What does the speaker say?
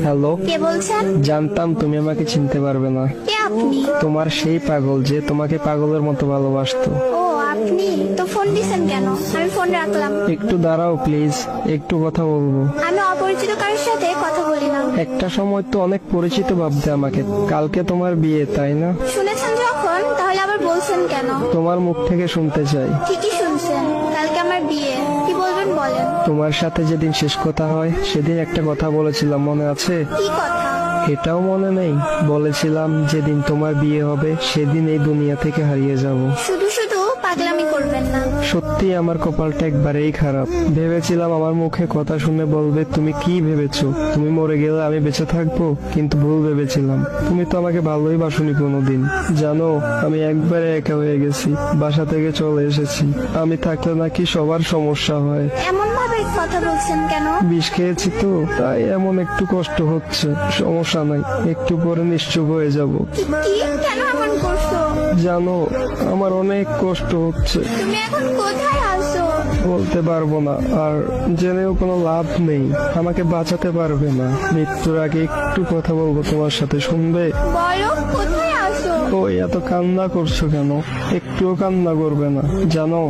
Hello, কে বলছেন? জানতাম তুমি আমাকে চিনতে পারবে না। কে আপনি? তোমার সেই পাগল যে তোমাকে পাগলের মতো ভালোবাসতো। ও আপনি তো ফোন দিছেন কেন? আমি ফোন রাখলাম। একটু দাঁড়াও প্লিজ, একটু কথা বলবো। আমি অপরিচিত কারোর সাথে কথা বলি না। একটা সময় তো অনেক পরিচিত ভাবতে আমাকে। কালকে তোমার বিয়ে, তাই না? শুনেছেন যখন, তাহলে আবার বলছেন কেন? তোমার মুখ থেকে শুনতে চাই। ঠিকই শুনছেন, কালকে আমার বিয়ে। কি বলবেন বলেন। তোমার সাথে যেদিন শেষ কথা হয় সেদিন একটা কথা বলেছিলাম, মনে আছে? কি কথা? এটাও মনে নেই? বলেছিলাম যেদিন তোমার বিয়ে হবে সেদিন এই দুনিয়া থেকে হারিয়ে যাব। শুধু শুধু পাগলামি করবেন না। সত্যি আমার কপালটা একবারেই খারাপ। ভেবেছিলাম আমার মুখে কথা শুনে বলবে তুমি কি ভেবেছো, তুমি মরে গেলে আমি বেঁচে থাকবো, কিন্তু ভুল ভেবেছিলাম। তুমি তো আমাকে ভালোই বাসনি কোনোদিন। জানো, আমি একবারে একা হয়ে গেছি, বাসা থেকে চলে এসেছি। আমি থাকলে নাকি সবার সমস্যা হয়। এমন ভাবে কথা বলছেন কেন? বিষ খেয়েছি তো, তাই এমন একটু কষ্ট হচ্ছে। সমস্যা নাই, একটু পরে নিশ্চুপ হয়ে যাব। কি কি? কেন এমন করছো? জানো, আমার অনেক কষ্ট হচ্ছে। তুমি এখন কোথায় আছো? বলতে পারবো না, আর জেনেও কোনো লাভ নেই। আমাকে বাঁচাতে পারবে না। মৃত্যুর আগে একটু কথা বলবো তোমার সাথে, শুনবে? বলো, কোথায় আছো? ওই এত কান্না করছো কেন? একটুও কান্না করবে না, জানো?